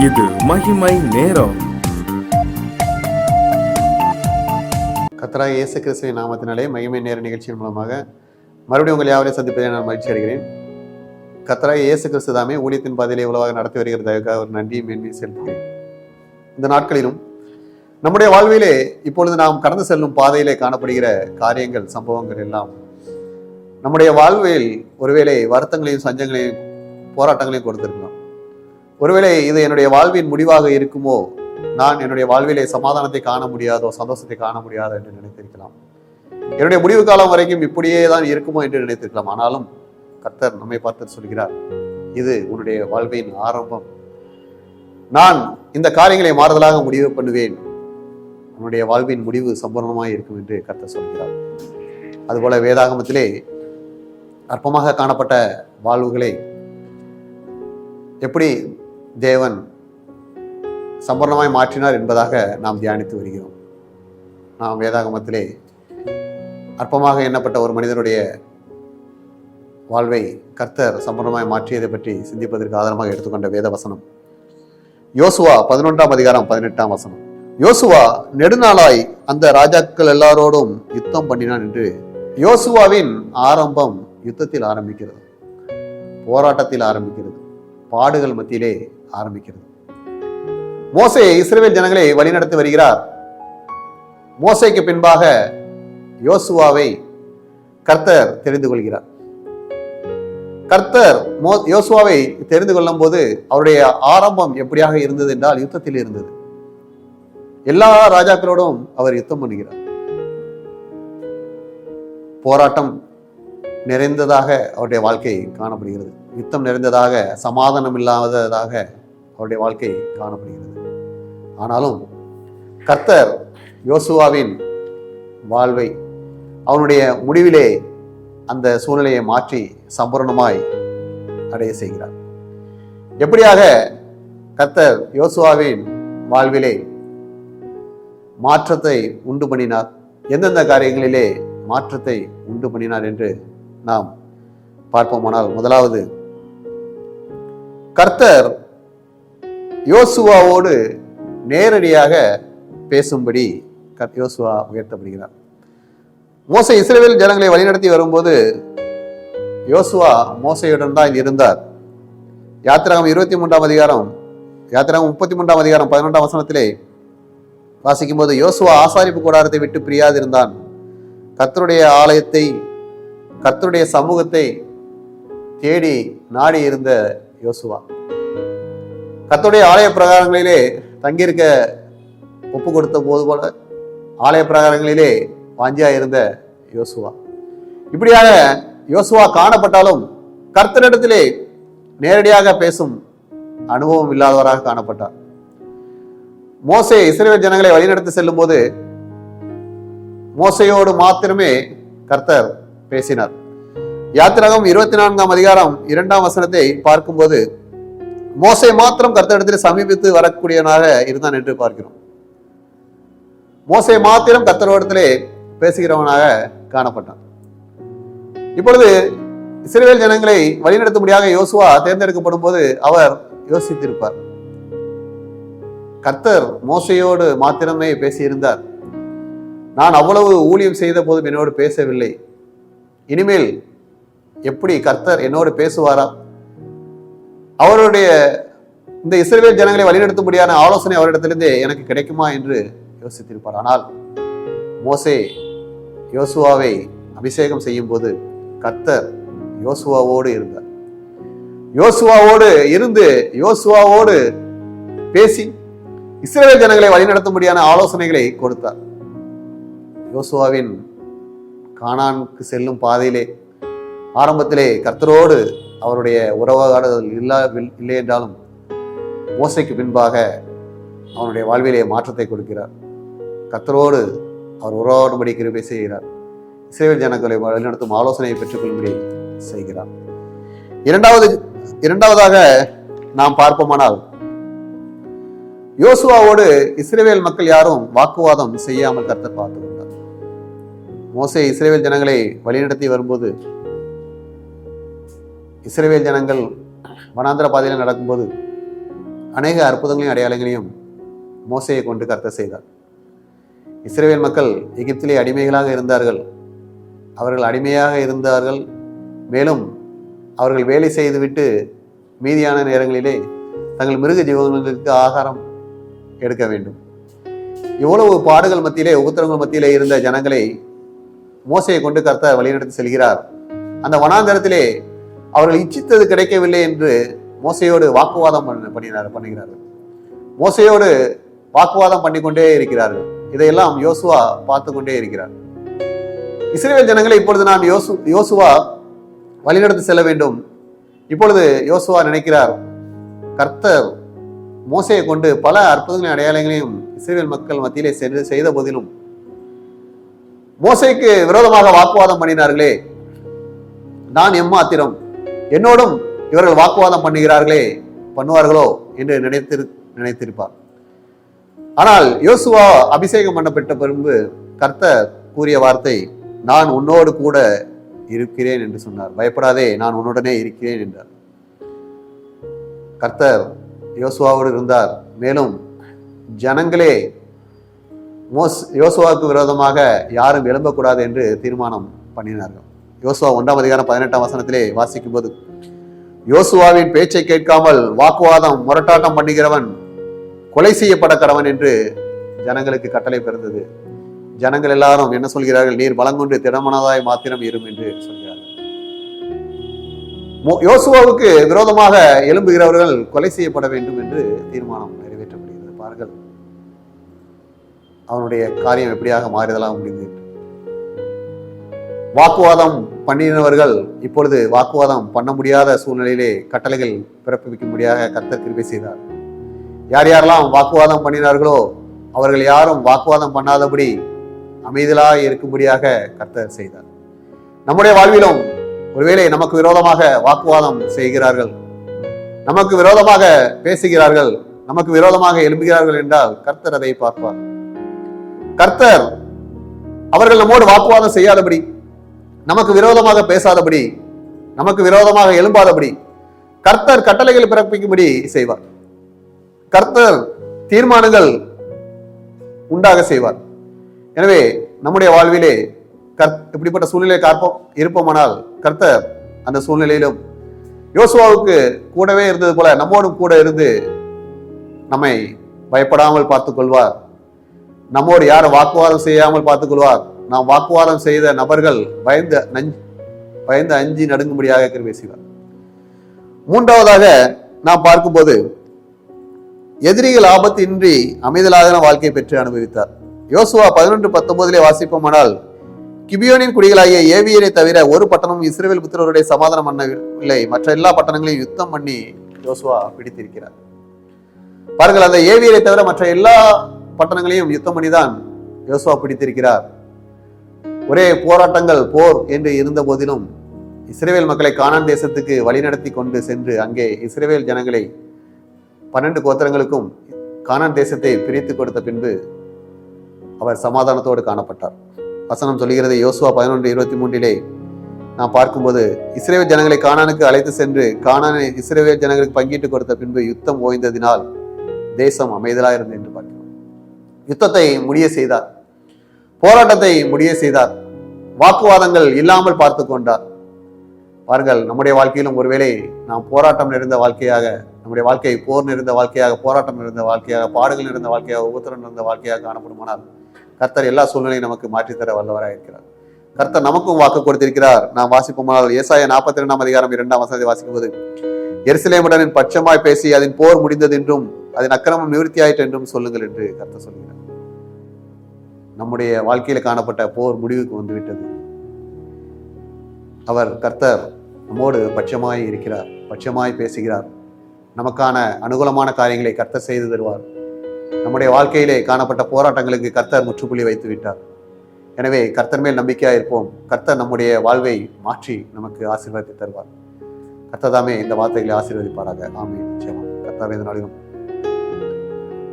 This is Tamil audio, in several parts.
இது மகிமை நேரம். கர்த்தராகிய இயேசு கிறிஸ்துவின் நாமத்தினாலே மகிமை நேர நிகழ்ச்சியின் மூலமாக மறுபடியும் உங்கள் யாவரையும் சந்திப்பதை நான் மகிழ்ச்சி அடைகிறேன். கர்த்தராகிய இயேசு கிறிஸ்து தாமே ஊழியத்தின் பாதையிலே உலகாக நடத்தி வருகிறதற்காக ஒரு நன்றியும் மேன்மையும் செலுத்துகிறேன். இந்த நாட்களிலும் நம்முடைய வாழ்விலே இப்பொழுது நாம் கடந்து செல்லும் பாதையிலே காணப்படுகிற காரியங்கள், சம்பவங்கள் எல்லாம் நம்முடைய வாழ்வில் ஒருவேளை வருத்தங்களையும் சஞ்சங்களையும் போராட்டங்களையும் கொடுத்திருக்கலாம். ஒருவேளை இது என்னுடைய வாழ்வின் முடிவாக இருக்குமோ, நான் என்னுடைய வாழ்விலே சமாதானத்தை காண முடியாதோ, சந்தோஷத்தை காண முடியாதோ என்று நினைத்திருக்கலாம். என்னுடைய முடிவு காலம் வரைக்கும் இப்படியே தான் இருக்குமோ என்று நினைத்திருக்கலாம். ஆனாலும் கர்த்தர் நம்மை பார்த்து சொல்கிறார், இது உன்னுடைய வாழ்வின் ஆரம்பம். நான் இந்த காரியங்களை மாறுதலாக முடிவு பண்ணுவேன். உன்னுடைய வாழ்வின் முடிவு சம்பூர்ணமாக இருக்கும் என்று கர்த்தர் சொல்கிறார். அதுபோல வேதாகமத்திலே அற்பமாக காணப்பட்ட வாழ்வுகளை எப்படி தேவன் சம்பூர்ணமாய் மாற்றினார் என்பதாக நாம் தியானித்து வருகிறோம். நாம் வேதாகமத்திலே அற்பமாக எண்ணப்பட்ட ஒரு மனிதனுடைய வாழ்வை கர்த்தர் சம்பூர்ணமாய் மாற்றியதை பற்றி சிந்திப்பதற்கு ஆதாரமாக எடுத்துக்கொண்ட வேத வசனம் யோசுவா 11ஆம் அதிகாரம் 18ஆம் வசனம். யோசுவா நெடுநாளாய் அந்த ராஜாக்கள் எல்லாரோடும் யுத்தம் பண்ணினான் என்று. யோசுவாவின் ஆரம்பம் யுத்தத்தில் ஆரம்பிக்கிறது, போராட்டத்தில் ஆரம்பிக்கிறது, பாடுகள் மத்தியிலே ஆரம்பிக்கிறது. மோசே இஸ்ரவேல் ஜனங்களை வழிநடத்தி வருகிறார். மோசேக்கு பின்பாக யோசுவாவை கர்த்தர் தெரிந்து கொள்கிறார். கர்த்தர் யோசுவாவை தெரிந்து கொள்ளும் போது அவருடைய ஆரம்பம் எப்படியாக இருந்தது என்றால் யுத்தத்தில் இருந்தது. எல்லா ராஜாக்களோடும் அவர் யுத்தம் பண்ணுகிறார். போராட்டம் நிறைந்ததாக அவருடைய வாழ்க்கை காணப்படுகிறது. யுத்தம் நிறைந்ததாக, சமாதானம் இல்லாததாக அவருடைய வாழ்க்கை காணப்படுகிறது. ஆனாலும் கர்த்தர் யோசுவாவின் வாழ்வை, அவனுடைய முடிவிலே அந்த சூழ்நிலையை மாற்றி சம்பூர்ணமாய் அடைய செய்கிறார். எப்படியாக கர்த்தர் யோசுவாவின் வாழ்விலே மாற்றத்தை உண்டு பண்ணினார், எந்தெந்த காரியங்களிலே மாற்றத்தை உண்டு பண்ணினார் என்று நாம் பார்ப்போமானால், முதலாவது கர்த்தர் யோசுவாவோடு நேரடியாக பேசும்படி யோசுவா உயர்த்தப்படுகிறார். மோசே இஸ்ரவேல் ஜனங்களை வழிநடத்தி வரும்போது யோசுவா மோசையுடன் தான் இருந்தார். யாத்திராகமம் 23ஆம் அதிகாரம், யாத்திராகமம் 33ஆம் அதிகாரம் 11ஆம் வசனத்திலே வாசிக்கும் போது, யோசுவா ஆசாரிப்பு கூடாரத்தை விட்டு பிரியாதிருந்தான். கர்த்தருடைய ஆலயத்தை, கர்த்தருடைய சமூகத்தை தேடி நாடி இருந்த யோசுவா கர்த்தருடைய ஆலய பிரகாரங்களிலே தங்கியிருக்க ஒப்பு கொடுத்த போது போல ஆலய பிரகாரங்களிலே வாஞ்சியா இருந்த யோசுவா. இப்படியாக யோசுவா காணப்பட்டாலும் கர்த்தரிடத்திலே நேரடியாக பேசும் அனுபவம் இல்லாதவராக காணப்பட்டார். மோசே இஸ்ரவேல் ஜனங்களை வழிநடத்தி செல்லும் போது மோசையோடு மாத்திரமே கர்த்தர் பேசினார். யாத்திராகமம் 24ஆம் அதிகாரம் 2ஆம் வசனத்தை பார்க்கும்போது மோசே மாத்திரம் கர்த்தரிடத்தில் சமீபித்து வரக்கூடியவனாக இருந்தான் என்று பார்க்கிறோம். மோசே மாத்திரம் கர்த்தரிடத்திலே பேசுகிறவனாக காணப்பட்டான். இப்பொழுது இஸ்ரவேல் ஜனங்களை வழிநடத்தும்படியாக யோசுவா தேர்ந்தெடுக்கப்படும் போது அவர் யோசித்திருப்பார், கர்த்தர் மோசையோடு மாத்திரமே பேசியிருந்தார், நான் அவ்வளவு ஊழியம் செய்த போதும் என்னோடு பேசவில்லை, இனிமேல் எப்படி கர்த்தர் என்னோடு பேசுவாரா? அவருடைய இந்த இஸ்ரவேல் ஜனங்களை வழிநடத்தும்படியான ஆலோசனை அவரிடத்திலிருந்தே எனக்கு கிடைக்குமா என்று யோசித்திருப்பார். ஆனால் மோசே யோசுவாவை அபிஷேகம் செய்யும் போது கர்த்தர் யோசுவாவோடு இருந்தார். யோசுவாவோடு இருந்து யோசுவாவோடு பேசி இஸ்ரவேல் ஜனங்களை வழிநடத்தும்படியான ஆலோசனைகளை கொடுத்தார். யோசுவாவின் கானானுக்கு செல்லும் பாதையிலே ஆரம்பத்திலே கர்த்தரோடு அவருடைய உறவாடுதல் இல்லை என்றாலும் மோசைக்கு பின்பாக அவனுடைய வாழ்விலே மாற்றத்தை கொடுக்கிறார். கர்த்தரோடு அவர் உறவாடும்படி கிருபை செய்கிறார். இஸ்ரவேல் ஜனங்களை வழிநடத்தும் ஆலோசனையை பெற்றுக்கொள்ளும்படி செய்கிறார். இரண்டாவதாக நாம் பார்ப்போமானால், யோசுவாவோடு இஸ்ரவேல் மக்கள் யாரும் வாக்குவாதம் செய்யாமல் கர்த்தர் பார்த்து கொண்டார். மோசே இஸ்ரவேல் ஜனங்களை வழிநடத்தி வரும்போது இஸ்ரவேல் ஜனங்கள் வனாந்திர பாதையில் நடக்கும்போது அநேக அற்புதங்களையும் அடையாளங்களையும் மோசையை கொண்டு கர்த்தர் செய்தார். இஸ்ரவேல் மக்கள் எகிப்திலே அடிமைகளாக இருந்தார்கள். அவர்கள் அடிமையாக இருந்தார்கள். மேலும் அவர்கள் வேலை செய்துவிட்டு மீதியான நேரங்களிலே தங்கள் மிருக ஜீவங்களுக்கு ஆகாரம் எடுக்க வேண்டும். இவ்வளவு பாடுகள் மத்தியிலே, உபத்திரங்கள் மத்தியிலே இருந்த ஜனங்களை மோசையை கொண்டு கர்த்தர் வழிநடத்தி செல்கிறார். அந்த வனாந்தரத்திலே அவர்கள் இச்சித்தது கிடைக்கவில்லை என்று மோசையோடு வாக்குவாதம் பண்ணுகிறார்கள். மோசையோடு வாக்குவாதம் பண்ணிக்கொண்டே இருக்கிறார்கள். இதையெல்லாம் யோசுவா பார்த்து கொண்டே இருக்கிறார். இஸ்ரவேல் ஜனங்களை இப்பொழுது நான் யோசுவா வழிநடத்தி செல்ல வேண்டும். இப்பொழுது யோசுவா நினைக்கிறார், கர்த்தர் மோசையை கொண்டு பல அற்புதங்களின் அடையாளங்களையும் இஸ்ரவேல் மக்கள் மத்தியிலே செய்த போதிலும் மோசைக்கு விரோதமாக வாக்குவாதம் பண்ணினார்களே, நான் எம்மாத்திரம், என்னோடும் இவர்கள் வாக்குவாதம் பண்ணுவார்களோ என்று நினைத்திருப்பார். ஆனால் யோசுவா அபிஷேகம் பண்ணப்பட்ட பின்பு கர்த்தர் கூறிய வார்த்தை, நான் உன்னோடு கூட இருக்கிறேன் என்று சொன்னார். பயப்படாதே, நான் உன்னுடனே இருக்கிறேன் என்றார். கர்த்தர் யோசுவாவோடு இருந்தார். மேலும் ஜனங்களே யோசுவாவுக்கு விரோதமாக யாரும் எழும்பக்கூடாது என்று தீர்மானம் பண்ணினார்கள். யோசுவா 1:18 வாசிக்கும் போது, யோசுவாவின் பேச்சை கேட்காமல் வாக்குவாதம் முரட்டாட்டம் பண்ணுகிறவன் கொலை செய்யப்பட கடவன் என்று ஜனங்களுக்கு கட்டளை பிறந்தது. ஜனங்கள் எல்லாரும் என்ன சொல்கிறார்கள்? நீர் பலங்கொண்டு திடமனதாய் மாத்திரம் இரும் என்று சொல்கிறார்கள். யோசுவாவுக்கு விரோதமாக எழும்புகிறவர்கள் கொலை செய்யப்பட வேண்டும் என்று தீர்மானம் நிறைவேற்றப்படுகிறது. பாருங்கள், அவனுடைய காரியம் எப்படியாக மாறுதலாக முடிந்தது. வாக்குவாதம் பண்ணினவர்கள் இப்பொழுது வாக்குவாதம் பண்ண முடியாத சூழ்நிலையிலே கட்டளைகள் பிறப்பிக்கும்படியாக கர்த்தர் கிருபை செய்தார். யார் யாரெல்லாம் வாக்குவாதம் பண்ணினார்களோ அவர்கள் யாரும் வாக்குவாதம் பண்ணாதபடி அமைதலாக இருக்கும்படியாக கர்த்தர் செய்தார். நம்முடைய வாழ்விலும் ஒருவேளை நமக்கு விரோதமாக வாக்குவாதம் செய்கிறார்கள், நமக்கு விரோதமாக பேசுகிறார்கள், நமக்கு விரோதமாக எழும்புகிறார்கள் என்றால் கர்த்தர் அதை பார்ப்பார். கர்த்தர் அவர்கள் நம்மோடு வாக்குவாதம் செய்யாதபடி, நமக்கு விரோதமாக பேசாதபடி, நமக்கு விரோதமாக எழும்பாதபடி கர்த்தர் கட்டளைகள் பிறப்பிக்கும்படி செய்வார். கர்த்தர் தீர்மானங்கள் உண்டாக செய்வார். எனவே நம்முடைய வாழ்விலே இப்படிப்பட்ட சூழ்நிலை இருப்போமானால் கர்த்தர் அந்த சூழ்நிலையிலும் யோசுவாவுக்கு கூடவே இருந்தது போல நம்மோடும் கூட இருந்து நம்மை பயப்படாமல் பார்த்துக் கொள்வார். நம்மோடு யாரும் வாக்குவாதம் செய்யாமல் பார்த்துக் கொள்வார். நாம் வாக்குவாதம் செய்த நபர்கள் பயந்து அஞ்சி நடுங்கும்படியாக கிருபை செய்வார். மூன்றாவதாக நாம் பார்க்கும்போது, எதிரிகள் ஆபத்தின்றி அமைதலான வாழ்க்கை பெற்று அனுபவித்தார். யோசுவா 11:19 வாசிப்போமானால், கிபியோனின் குடிகளாகிய ஏவியரை தவிர ஒரு பட்டணமும் இஸ்ரவேல் புத்திரருடைய சமாதானம் பண்ணவில்லை, மற்ற எல்லா பட்டணங்களையும் யுத்தம் பண்ணி யோசுவா பிடித்திருக்கிறார். பாருங்கள், அந்த ஏவியரை தவிர மற்ற எல்லா பட்டணங்களையும் யுத்தம் பண்ணிதான் யோசுவா பிடித்திருக்கிறார். ஒரே போராட்டங்கள், போர் என்று இருந்த போதிலும் இஸ்ரவேல் மக்களை கானான் தேசத்துக்கு வழிநடத்தி கொண்டு சென்று அங்கே இஸ்ரவேல் ஜனங்களை 12 கோத்திரங்களுக்கும் கானான் தேசத்தை பிரித்து கொடுத்த பின்பு அவர் சமாதானத்தோடு காணப்பட்டார். வசனம் சொல்லுகிறது, யோசுவா 11:23 நாம் பார்க்கும்போது, இஸ்ரவேல் ஜனங்களை கானானுக்கு அழைத்து சென்று கானானை இஸ்ரவேல் ஜனங்களுக்கு பங்கிட்டு கொடுத்த பின்பு யுத்தம் ஓய்ந்ததினால் தேசம் அமைதலாக இருந்தது என்று பார்க்கிறோம். யுத்தத்தை முடிய செய்தார், போராட்டத்தை முடிய செய்தார், வாக்குவாதங்கள் இல்லாமல் பார்த்து கொண்டார். பாருங்கள், நம்முடைய வாழ்க்கையிலும் ஒருவேளை நாம் போராட்டம் நிறைந்த வாழ்க்கையாக, நம்முடைய வாழ்க்கை போர் நிறைந்த வாழ்க்கையாக, போராட்டம் நிறைந்த வாழ்க்கையாக, பாடுகள் நிறைந்த வாழ்க்கையாக, உபத்திரம் நிறைந்த வாழ்க்கையாக காணப்படுமானால் கர்த்தர் எல்லா சூழ்நிலையும் நமக்கு மாற்றித்தர வல்லவராக இருக்கிறார். கர்த்தர் நமக்கும் வாக்கு கொடுத்திருக்கிறார். நாம் வாசிப்போமானால் ஏசாயா 42:2 வாசிக்கும் போது, எருசலேமுடன் பட்சமாய் பேசி அதன் போர் முடிந்தது என்றும் அதன் அக்கிரமம் நிவர்த்தியாயிற்று என்றும் சொல்லுங்கள் என்று கர்த்தர் சொல்கிறார். நம்முடைய வாழ்க்கையில காணப்பட்ட போர் முடிவுக்கு வந்துவிட்டது. கர்த்தர் நம்மோடு பட்சமாய் இருக்கிறார், பட்சமாய் பேசுகிறார். நமக்கான அனுகூலமான காரியங்களை கர்த்தர் செய்து தருவார். நம்முடைய வாழ்க்கையிலே காணப்பட்ட போராட்டங்களுக்கு கர்த்தர் முற்றுப்புள்ளி வைத்து விட்டார். எனவே கர்த்தர் மேல் நம்பிக்கையா இருப்போம். கர்த்தர் நம்முடைய வாழ்வை மாற்றி நமக்கு ஆசீர்வாதத்தை தருவார். கர்த்தர் தாமே இந்த வார்த்தைகளை ஆசீர்வதிப்பாராக. ஆமென். நிச்சயமா கர்த்தர் இந்த நாளிலும்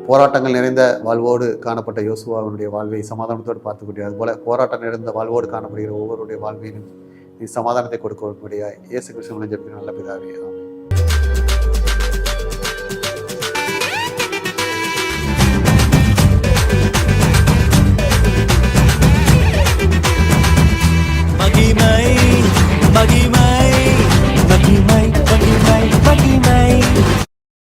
போராட்டங்கள் நிறைந்த வாழ்வோடு காணப்பட்ட யோசுவாவினுடைய வாழ்வை சமாதானத்தோடு பார்த்துக்கூடிய அது போல போராட்டம் நிறைந்த வாழ்வோடு காணப்படுகிற ஒவ்வொருடைய வாழ்விலும் நீ சமாதானத்தை கொடுக்கக்கூடிய இயேசு கிறிஸ்துவின் ஜெபத்தின் நல்ல பிதாவே. ஆமென். மகிமை மகிமை மகிமை மகிமை